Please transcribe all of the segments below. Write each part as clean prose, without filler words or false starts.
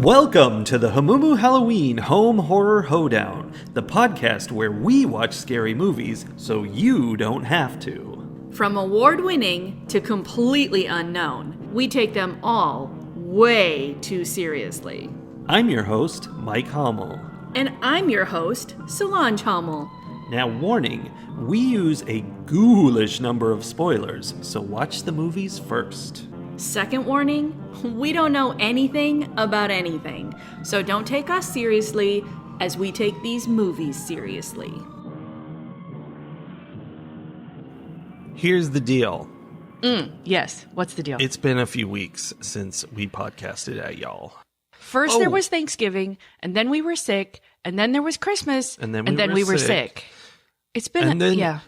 Welcome to the Hamumu Halloween Home Horror Hoedown, the podcast where we watch scary movies so you don't have to. From award-winning to completely unknown, we take them all way too seriously. I'm your host, Mike Hummel. And I'm your host, Solange Hummel. Now, warning, we use a ghoulish number of spoilers, so watch the movies first. Second warning, we don't know anything about anything, so don't take us seriously as we take these movies seriously. Here's the deal. Yes, what's the deal? It's been a few weeks since we podcasted at y'all. First there was Thanksgiving, and then we were sick, and then there was Christmas, and then we were sick. It's been,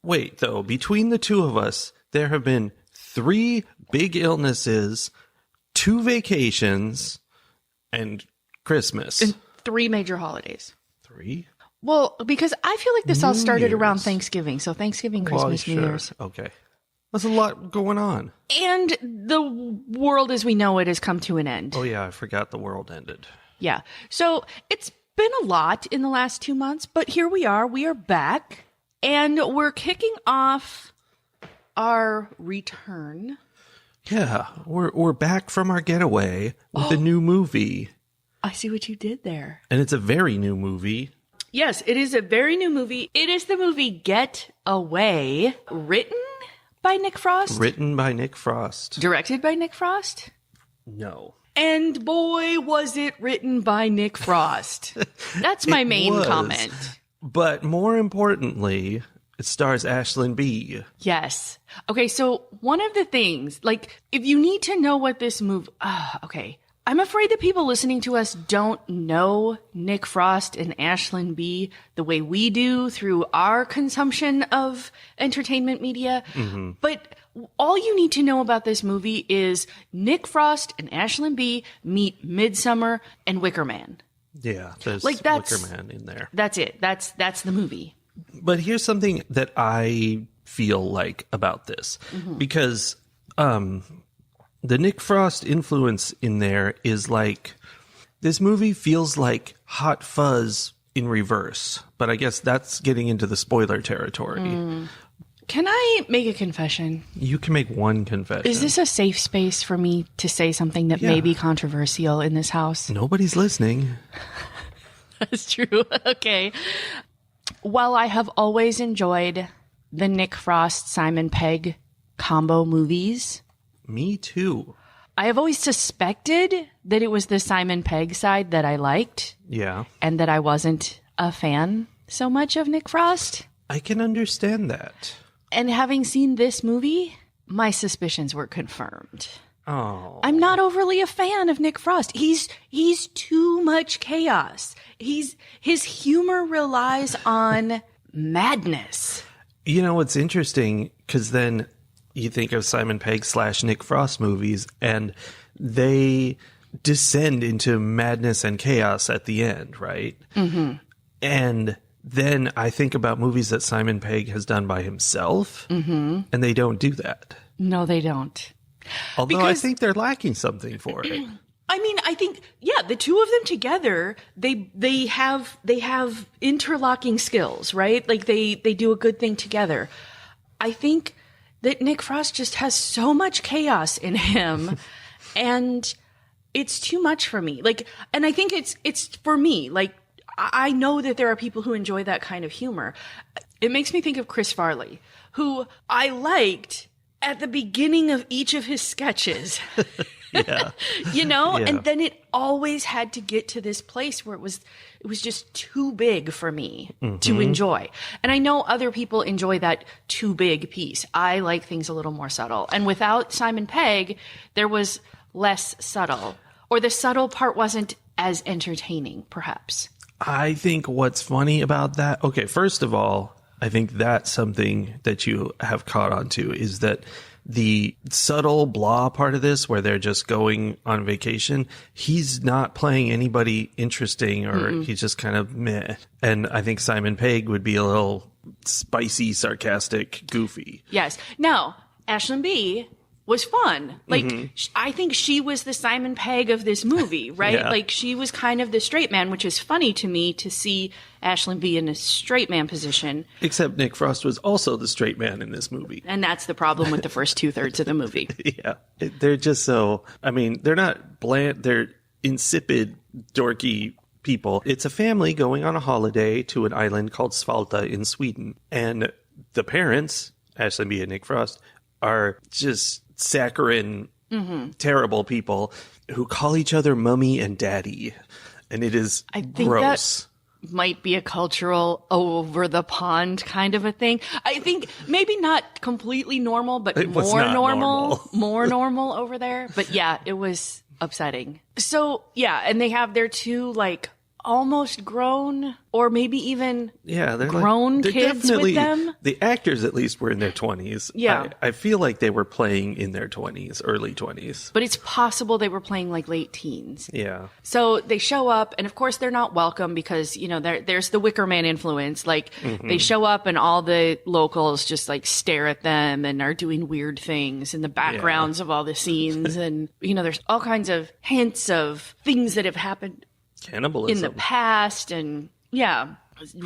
Wait, though, between the two of us, there have been 3 big illnesses, 2 vacations, and Christmas. And 3 major holidays. 3? Well, because I feel like this all started Year's. around Thanksgiving. So Thanksgiving, Christmas, New Year's. Okay. There's a lot going on. And the world as we know it has come to an end. Oh, yeah, I forgot the world ended. Yeah. So it's been a lot in the last 2 months, but here we are. We are back. And we're kicking off our return. Yeah, we're back from our getaway with a new movie. I see what you did there. And it's a very new movie. Yes, it is a very new movie. It is the movie Get Away, written by Nick Frost. Written by Nick Frost. Directed by Nick Frost. No. And boy, was it written by Nick Frost. That's my main comment. But more importantly, it stars Ashlyn B. Yes. Okay, so one of the things, like, if you need to know what this movie... okay. I'm afraid that people listening to us don't know Nick Frost and Ashlyn B the way we do through our consumption of entertainment media. Mm-hmm. But all you need to know about this movie is Nick Frost and Ashlyn B meet Midsommar and Wicker Man. Yeah, there's Wicker Man in there. That's it. That's the movie. But here's something that I feel like about this. Mm-hmm. Because the Nick Frost influence in there is like, this movie feels like Hot Fuzz in reverse. But I guess that's getting into the spoiler territory. Can I make a confession? You can make one confession. Is this a safe space for me to say something that may be controversial in this house? Nobody's listening. That's true. Okay. While I have always enjoyed the Nick Frost, Simon Pegg combo movies. Me too. I have always suspected that it was the Simon Pegg side that I liked. Yeah. And that I wasn't a fan so much of Nick Frost. I can understand that. And having seen this movie, my suspicions were confirmed. Oh. I'm not overly a fan of Nick Frost. He's too much chaos. His humor relies on madness. You know, it's interesting because then you think of Simon Pegg / Nick Frost movies and they descend into madness and chaos at the end, right? Mm-hmm. And then I think about movies that Simon Pegg has done by himself, and they don't do that. No, they don't. Although I think they're lacking something for it. I mean, I think, the two of them together, they have interlocking skills, right? Like they do a good thing together. I think that Nick Frost just has so much chaos in him, and it's too much for me. Like, and I think it's for me. Like, I know that there are people who enjoy that kind of humor. It makes me think of Chris Farley, who I liked at the beginning of each of his sketches. Yeah. You know? Yeah. And then it always had to get to this place where it was just too big for me to enjoy. And I know other people enjoy that too big piece. I like things a little more subtle. And without Simon Pegg, there was less subtle. Or the subtle part wasn't as entertaining, perhaps. I think what's funny about that, okay, first of all, I think that's something that you have caught on to is that the subtle blah part of this where they're just going on vacation, he's not playing anybody interesting or he's just kind of meh. And I think Simon Pegg would be a little spicy, sarcastic, goofy. Yes. Now, Ashlyn B was fun. Like, I think she was the Simon Pegg of this movie, right? Yeah. Like, she was kind of the straight man, which is funny to me to see Ashlyn be in a straight man position. Except Nick Frost was also the straight man in this movie. And that's the problem with the first 2/3 of the movie. Yeah. They're just so, I mean, they're not bland, they're insipid, dorky people. It's a family going on a holiday to an island called Svalta in Sweden. And the parents, Ashlyn B and Nick Frost, are just saccharine, terrible people who call each other mummy and daddy. And it is gross. That might be a cultural over the pond kind of a thing. I think maybe not completely normal, but more normal over there. But yeah, it was upsetting. So yeah, and they have their two like almost grown or maybe even they're grown kids with them. The actors at least were in their 20s. Yeah. I feel like they were playing in their 20s, early 20s. But it's possible they were playing like late teens. Yeah. So they show up, and of course they're not welcome because, you know, there's the Wicker Man influence. Like, they show up and all the locals just like stare at them and are doing weird things in the backgrounds of all the scenes. And, you know, there's all kinds of hints of things that have happened Cannibalism. in the past, and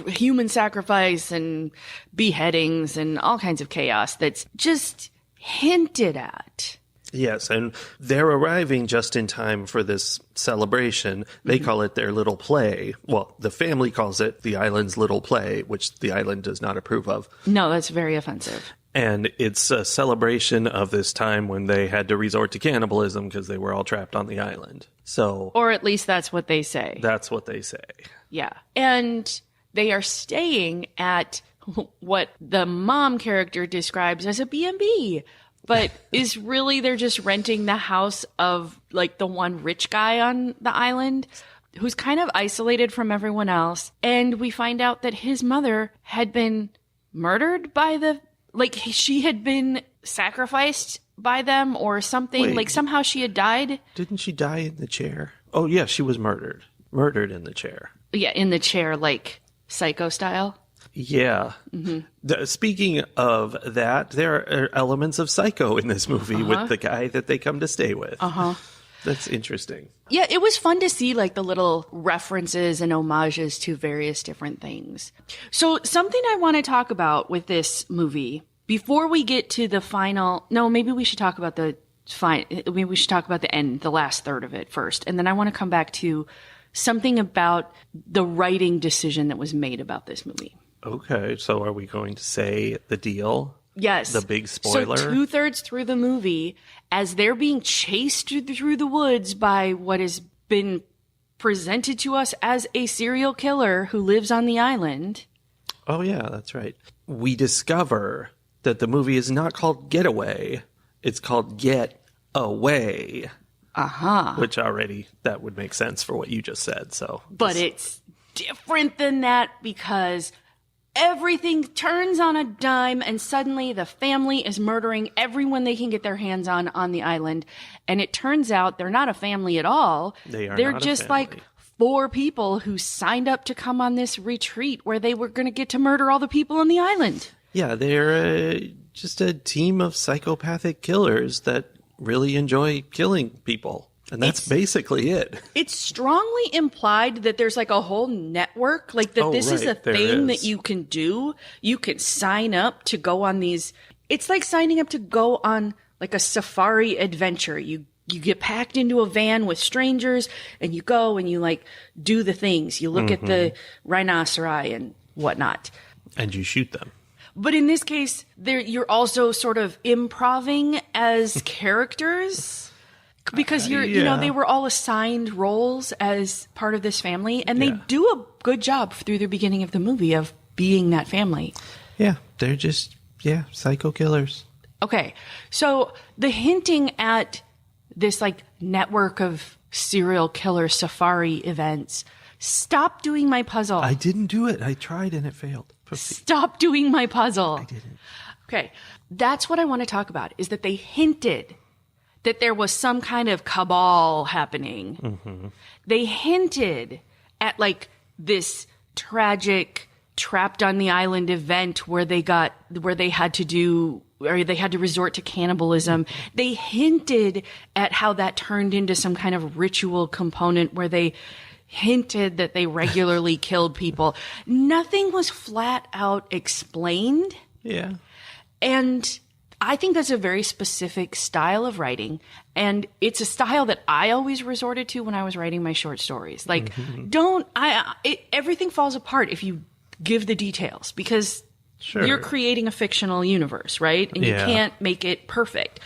human sacrifice and beheadings and all kinds of chaos that's just hinted at. Yes, and they're arriving just in time for this celebration. They call it their little play. Well, the family calls it the island's little play, which the island does not approve of. No, that's very offensive. And it's a celebration of this time when they had to resort to cannibalism because they were all trapped on the island. So, or at least that's what they say. That's what they say. Yeah. And they are staying at what the mom character describes as a B&B, but is really they're just renting the house of like the one rich guy on the island who's kind of isolated from everyone else. And we find out that his mother had been murdered by she had been sacrificed by them or something. Wait. Like somehow she had died. Didn't she die in the chair? Oh, yeah, she was murdered. Murdered in the chair. Yeah, in the chair, like Psycho style. Yeah. Speaking of that, there are elements of Psycho in this movie with the guy that they come to stay with. That's interesting. Yeah, it was fun to see like the little references and homages to various different things. So something I want to talk about with this movie before we get to the final. No, maybe we should talk about the end, the last third of it first. And then I want to come back to something about the writing decision that was made about this movie. Okay, so are we going to say the deal? Yes. The big spoiler? So 2/3 through the movie, as they're being chased through the woods by what has been presented to us as a serial killer who lives on the island. Oh, yeah, that's right. We discover that the movie is not called Getaway. It's called Get Away. Which already, that would make sense for what you just said. But it's different than that because everything turns on a dime and suddenly the family is murdering everyone they can get their hands on the island. And it turns out they're not a family at all. They're not just a family. like 4 people who signed up to come on this retreat where they were going to get to murder all the people on the island. Yeah, they're just a team of psychopathic killers that really enjoy killing people. And that's basically it. It's strongly implied that there's like a whole network, like that this is a thing that you can do. You can sign up to go on these. It's like signing up to go on like a safari adventure. You get packed into a van with strangers and you go and you like do the things. You look at the rhinoceri and whatnot. And you shoot them. But in this case, you're also sort of improvising as characters. Because you know, they were all assigned roles as part of this family, and they do a good job through the beginning of the movie of being that family. Yeah, they're just, psycho killers. Okay, so the hinting at this like network of serial killer safari events. Stop doing my puzzle. I didn't do it. I tried and it failed. Stop doing my puzzle. I didn't. Okay, that's what I want to talk about, is that they hinted that there was some kind of cabal happening. They hinted at like this tragic trapped on the island event where they had to do or they had to resort to cannibalism. They hinted at how that turned into some kind of ritual component where they hinted that they regularly killed people. Nothing was flat out explained. Yeah. And I think that's a very specific style of writing. And it's a style that I always resorted to when I was writing my short stories. Like, everything falls apart if you give the details, because you're creating a fictional universe, right? And you can't make it perfect.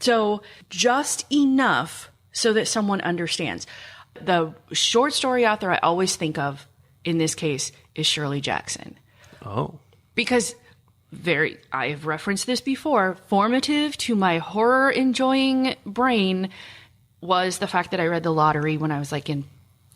So just enough so that someone understands. The short story author I always think of in this case is Shirley Jackson. Oh. Because I've referenced this before, formative to my horror enjoying brain was the fact that I read The Lottery when I was like in,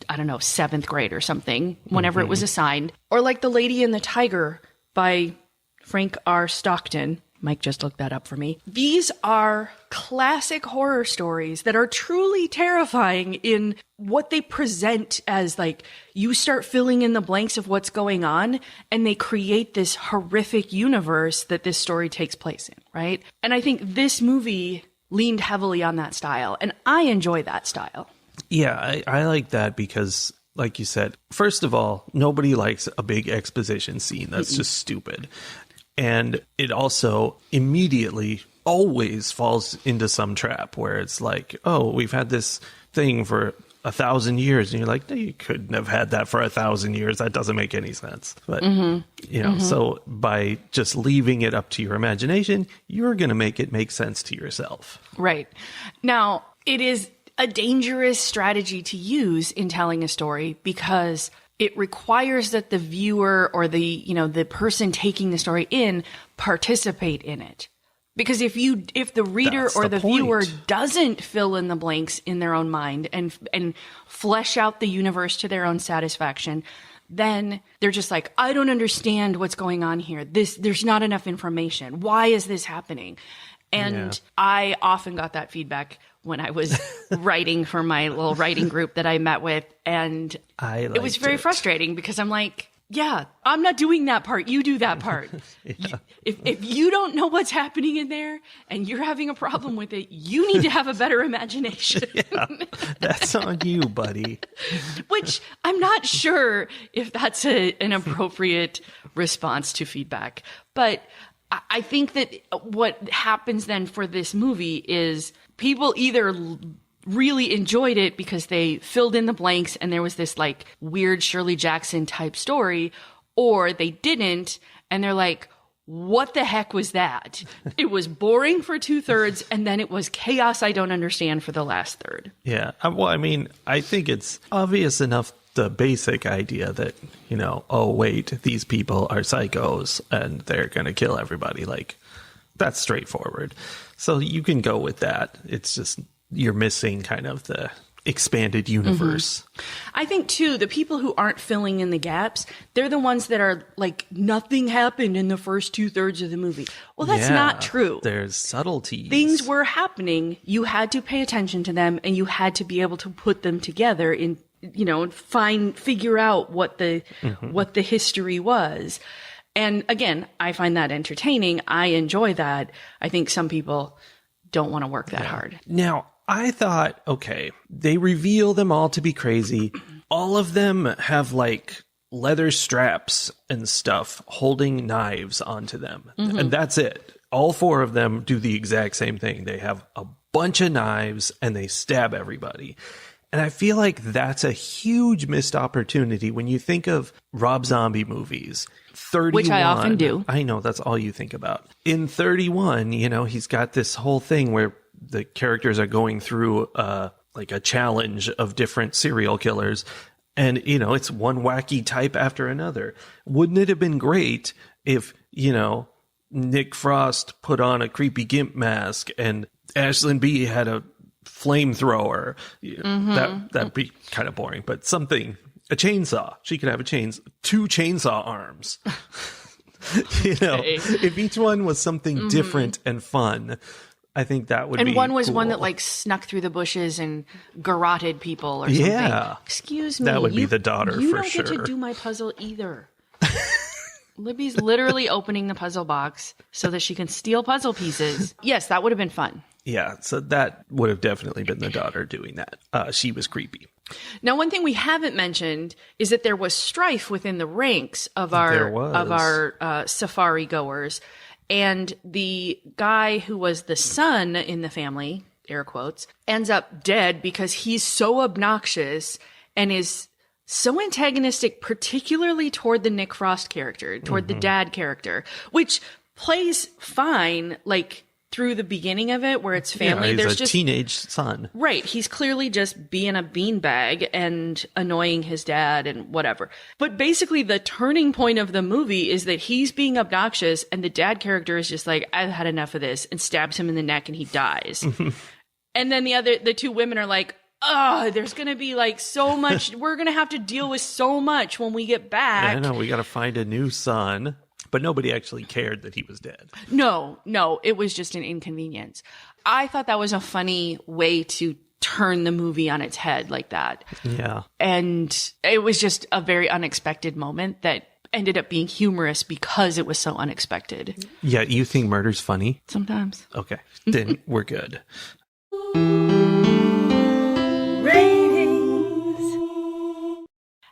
I don't know, 7th grade or something, whenever it was assigned. Or like The Lady and the Tiger by Frank R. Stockton. Mike just looked that up for me. These are classic horror stories that are truly terrifying in what they present as, like, you start filling in the blanks of what's going on and they create this horrific universe that this story takes place in, right? And I think this movie leaned heavily on that style, and I enjoy that style. Yeah, I like that because, like you said, first of all, nobody likes a big exposition scene. That's just stupid. And it also immediately always falls into some trap where it's like, oh, we've had this thing for 1,000 years. And you're like, no, you couldn't have had that for 1,000 years. That doesn't make any sense. But, you know, so by just leaving it up to your imagination, you're going to make it make sense to yourself. Right. Now, it is a dangerous strategy to use in telling a story because it requires that the viewer or the person taking the story in participate in it. Because if the reader or the viewer doesn't fill in the blanks in their own mind and flesh out the universe to their own satisfaction, then they're just like, I don't understand what's going on here. There's not enough information. Why is this happening? And I often got that feedback when I was writing for my little writing group that I met with. And it was very frustrating because I'm like, yeah, I'm not doing that part. You do that part. If you don't know what's happening in there and you're having a problem with it, you need to have a better imagination. That's on you, buddy. Which I'm not sure if that's an appropriate response to feedback. But I think that what happens then for this movie is people either really enjoyed it because they filled in the blanks and there was this like weird Shirley Jackson type story, or they didn't and they're like, what the heck was that? It was boring for 2/3 and then it was chaos I don't understand for the last third. Yeah. Well, I mean, I think it's obvious enough, the basic idea that, you know, oh, wait, these people are psychos and they're going to kill everybody. Like, that's straightforward. So you can go with that. It's just you're missing kind of the expanded universe. I think, too, the people who aren't filling in the gaps, they're the ones that are like, nothing happened in the first 2/3 of the movie. Well, that's not true. There's subtleties. Things were happening. You had to pay attention to them and you had to be able to put them together in, you know, figure out what the history was. And again, I find that entertaining. I enjoy that. I think some people don't want to work that hard. Now, I thought, okay, they reveal them all to be crazy. All of them have like leather straps and stuff holding knives onto them. And that's it. All 4 of them do the exact same thing. They have a bunch of knives and they stab everybody. And I feel like that's a huge missed opportunity when you think of Rob Zombie movies. 31, which I often do. I know, that's all you think about. In 31, you know, he's got this whole thing where the characters are going through like a challenge of different serial killers. And, you know, it's one wacky type after another. Wouldn't it have been great if, you know, Nick Frost put on a creepy gimp mask and Ashlyn B had a flamethrower? That'd be kind of boring, but something, a chainsaw. She could have 2 chainsaw arms. You know, if each one was something different and fun, I think that would be. And one was cool. one that like snuck through the bushes and garroted people or something. Yeah. Excuse me. That would be the daughter for sure. You don't get to do my puzzle either. Libby's literally opening the puzzle box so that she can steal puzzle pieces. Yes, that would have been fun. Yeah, so that would have definitely been the daughter doing that. She was creepy. Now, one thing we haven't mentioned is that there was strife within the ranks of our safari goers, and the guy who was the son in the family, air quotes, ends up dead because he's so obnoxious and is so antagonistic, particularly toward the Nick Frost character, toward the dad character, which plays fine, like, through the beginning of it, where it's family. Yeah, he's There's a just teenage son. Right. He's clearly just being a beanbag and annoying his dad and whatever. But basically the turning point of the movie is that he's being obnoxious and the dad character is just like, I've had enough of this, and stabs him in the neck and he dies. And then the two women are like, oh, there's going to be like so much. We're going to have to deal with so much when we get back. I know. We got to find a new son. But nobody actually cared that he was dead. No, it was just an inconvenience. I thought that was a funny way to turn the movie on its head like that. Yeah. And it was just a very unexpected moment that ended up being humorous because it was so unexpected. Yeah, you think murder's funny? Sometimes. Okay, then we're good.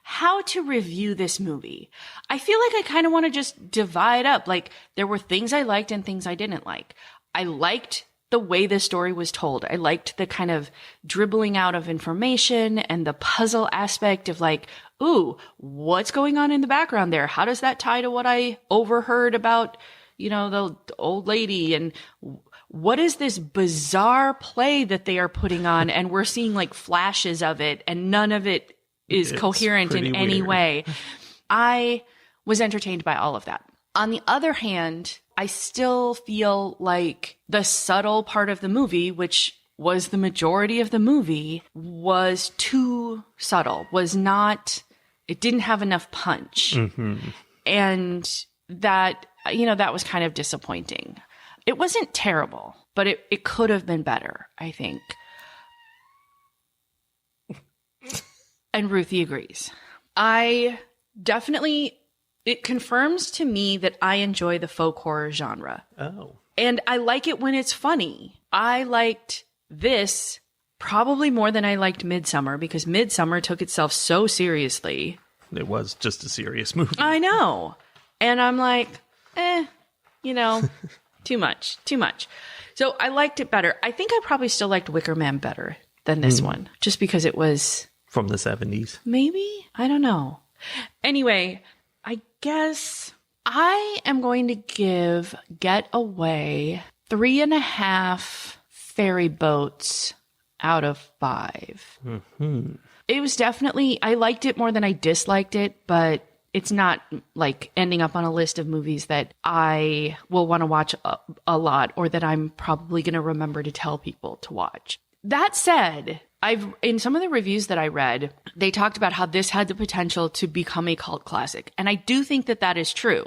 How to review this movie. I feel like I kind of want to just divide up. Like, there were things I liked and things I didn't like. I liked the way the story was told. I liked the kind of dribbling out of information and the puzzle aspect of like, ooh, what's going on in the background there? How does that tie to what I overheard about, the old lady? And what is this bizarre play that they are putting on? And we're seeing like flashes of it, and none of it is coherent in any way. I was entertained by all of that. On the other hand, I still feel like the subtle part of the movie, which was the majority of the movie, was too subtle, it didn't have enough punch. Mm-hmm. And that, that was kind of disappointing. It wasn't terrible, but it could have been better, I think. And Ruthie agrees. It confirms to me that I enjoy the folk horror genre. Oh. And I like it when it's funny. I liked this probably more than I liked Midsummer, because Midsummer took itself so seriously. It was just a serious movie. I know. And I'm like, too much. So I liked it better. I think I probably still liked Wicker Man better than this one, just because it was... From the 70s. Maybe? I don't know. Anyway, I guess I am going to give Getaway 3.5 ferry boats out of 5. Mm-hmm. It was definitely, I liked it more than I disliked it, but it's not like ending up on a list of movies that I will want to watch a lot, or that I'm probably going to remember to tell people to watch. That said, in some of the reviews that I read, they talked about how this had the potential to become a cult classic. And I do think that is true.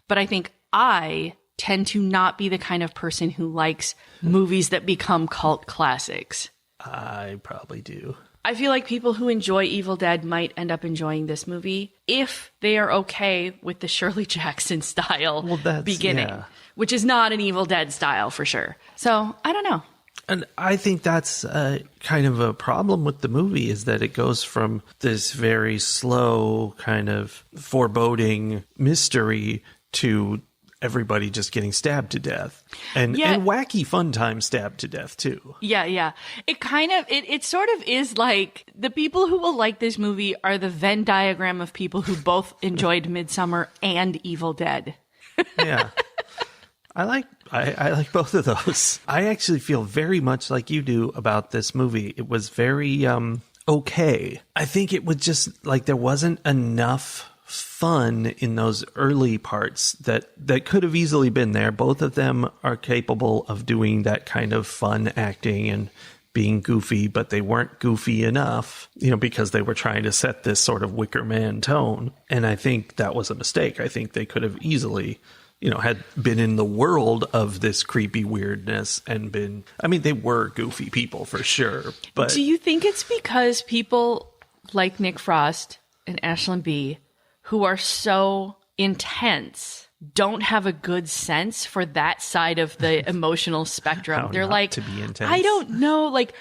But I think I tend to not be the kind of person who likes movies that become cult classics. I probably do. I feel like people who enjoy Evil Dead might end up enjoying this movie if they are okay with the Shirley Jackson style beginning, which is not an Evil Dead style for sure. So I don't know. And I think that's kind of a problem with the movie, is that it goes from this very slow kind of foreboding mystery to everybody just getting stabbed to death, and wacky fun time stabbed to death too. Yeah. It kind of, it sort of is like the people who will like this movie are the Venn diagram of people who both enjoyed Midsummer and Evil Dead. Yeah. I like both of those. I actually feel very much like you do about this movie. It was very okay. I think it was just like there wasn't enough fun in those early parts that could have easily been there. Both of them are capable of doing that kind of fun acting and being goofy, but they weren't goofy enough, because they were trying to set this sort of Wicker Man tone. And I think that was a mistake. I think they could have easily had been in the world of this creepy weirdness and been, they were goofy people for sure. But do you think it's because people like Nick Frost and Ashlyn B, who are so intense don't have a good sense for that side of the emotional spectrum. How They're not like, to be intense. I don't know, like,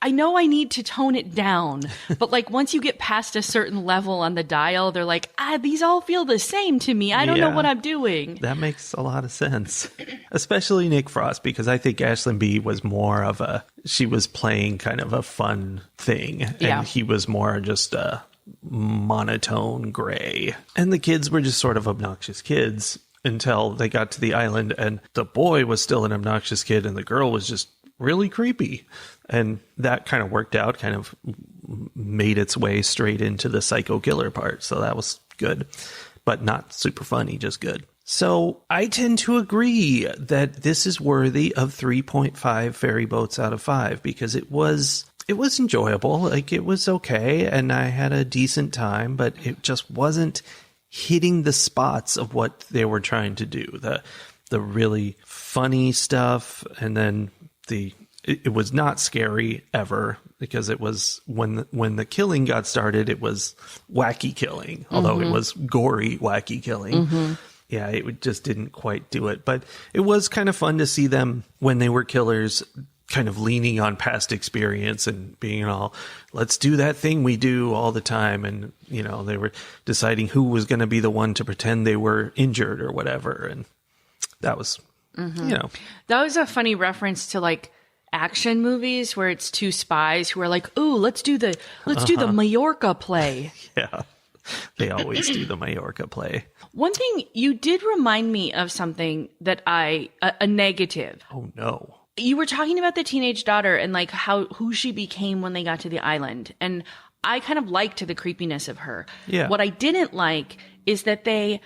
I know I need to tone it down, but like once you get past a certain level on the dial, they're like, these all feel the same to me. I don't know what I'm doing. That makes a lot of sense. Especially Nick Frost, because I think Ashlyn B was more of she was playing kind of a fun thing. And he was more just a monotone gray. And the kids were just sort of obnoxious kids until they got to the island, and the boy was still an obnoxious kid and the girl was just really creepy. And that kind of worked out, kind of made its way straight into the psycho killer part. So that was good, but not super funny, just good. So I tend to agree that this is worthy of 3.5 ferry boats out of 5, because it was enjoyable. Like, it was okay. And I had a decent time, but it just wasn't hitting the spots of what they were trying to do. The really funny stuff. And then it was not scary ever, because it was when the killing got started, it was wacky killing, although it was gory, wacky killing. Yeah, it just didn't quite do it. But it was kind of fun to see them when they were killers kind of leaning on past experience and being all, let's do that thing we do all the time. And, they were deciding who was going to be the one to pretend they were injured or whatever. And that was, That was a funny reference to like action movies where it's two spies who are like, ooh, let's do the Majorca play. Yeah. They always do the Majorca play. One thing, you did remind me of something that a negative. Oh no. You were talking about the teenage daughter and like who she became when they got to the island. And I kind of liked the creepiness of her. Yeah. What I didn't like is that they,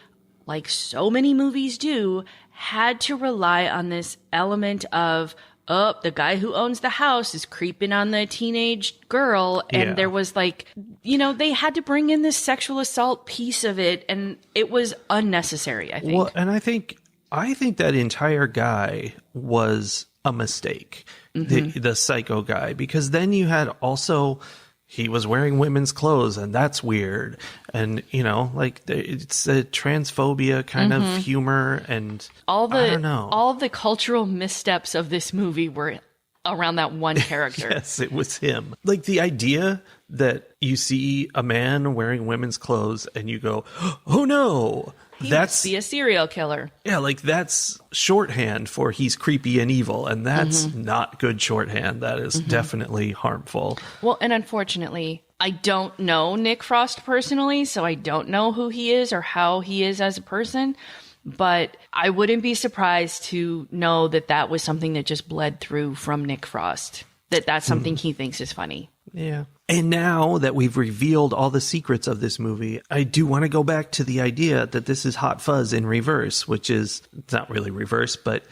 like so many movies do, had to rely on this element of, the guy who owns the house is creeping on the teenage girl. And there was like, they had to bring in this sexual assault piece of it. And it was unnecessary, I think. Well, and I think that entire guy was a mistake, the psycho guy, because then you had also, he was wearing women's clothes, and that's weird. And, it's a transphobia kind of humor, and I don't know. All the cultural missteps of this movie were around that one character. Yes, it was him. Like, the idea that you see a man wearing women's clothes and you go, oh no, He must be a serial killer. Yeah, like that's shorthand for he's creepy and evil, and that's not good shorthand. That is definitely harmful. Well, and unfortunately, I don't know Nick Frost personally, so I don't know who he is or how he is as a person, but I wouldn't be surprised to know that that was something that just bled through from Nick Frost, that's something he thinks is funny. Yeah. And now that we've revealed all the secrets of this movie, I do want to go back to the idea that this is Hot Fuzz in reverse, which is, it's not really reverse, but,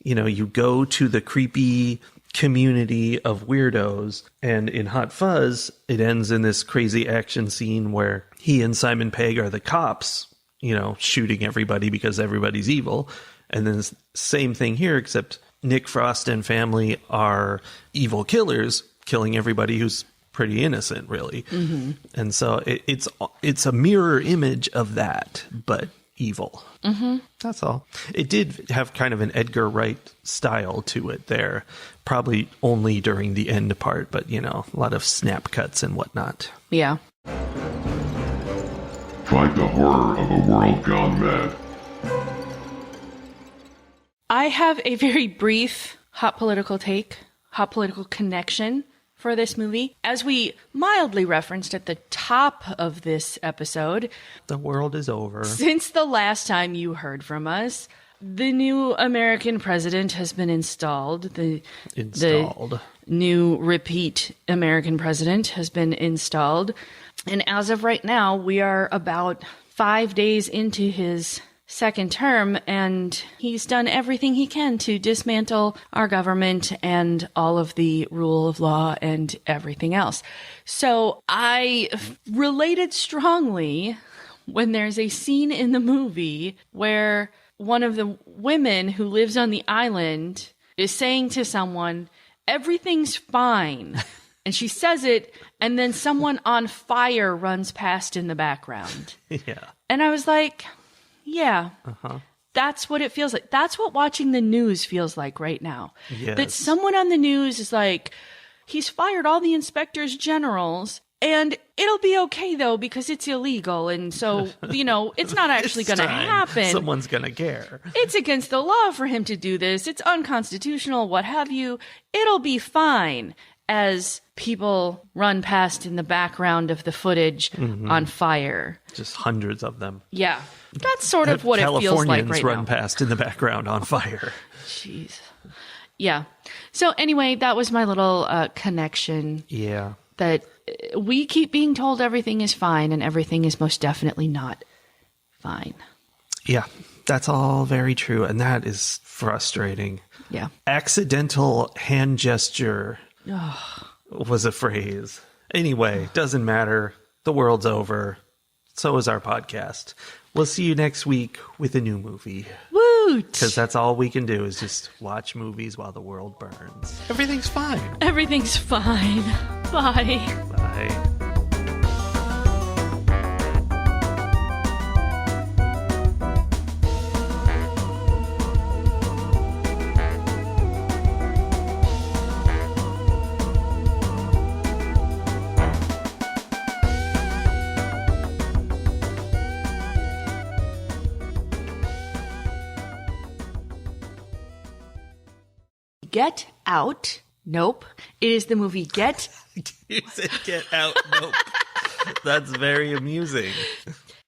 you go to the creepy community of weirdos, and in Hot Fuzz, it ends in this crazy action scene where he and Simon Pegg are the cops, shooting everybody because everybody's evil. And then same thing here, except Nick Frost and family are evil killers, killing everybody who's pretty innocent, really. And so it's a mirror image of that, but evil. That's all. It did have kind of an Edgar Wright style to it there, probably only during the end part, but a lot of snap cuts and whatnot. Yeah. Fight the horror of a world gone mad. I have a very brief hot political connection for this movie. As we mildly referenced at the top of this episode, the world is over. Since the last time you heard from us, the new American president has been installed. The new repeat American president has been installed. And as of right now, we are about 5 days into his second term, and he's done everything he can to dismantle our government and all of the rule of law and everything else. So I related strongly when there's a scene in the movie where one of the women who lives on the island is saying to someone, everything's fine. And she says it, and then someone on fire runs past in the background. Yeah. And I was like, Yeah. That's what it feels like. That's what watching the news feels like right now. Yes. That someone on the news is like, he's fired all the inspectors generals, and it'll be okay, though, because it's illegal. And so, it's not actually going to happen. Someone's going to care. It's against the law for him to do this. It's unconstitutional, what have you. It'll be fine. As people run past in the background of the footage on fire. Just hundreds of them. Yeah. That's sort of what it feels like right Californians run now. past in the background on fire. Jeez. Yeah. So anyway, that was my little connection. Yeah. That we keep being told everything is fine, and everything is most definitely not fine. Yeah. That's all very true. And that is frustrating. Yeah. Accidental hand gesture was a phrase. Anyway, doesn't matter. The world's over. So is our podcast. We'll see you next week with a new movie. Woot! Because that's all we can do is just watch movies while the world burns. Everything's fine. Everything's fine. Bye. Bye. Get Out. Nope. It is the movie Get. You said get out. Nope. That's very amusing.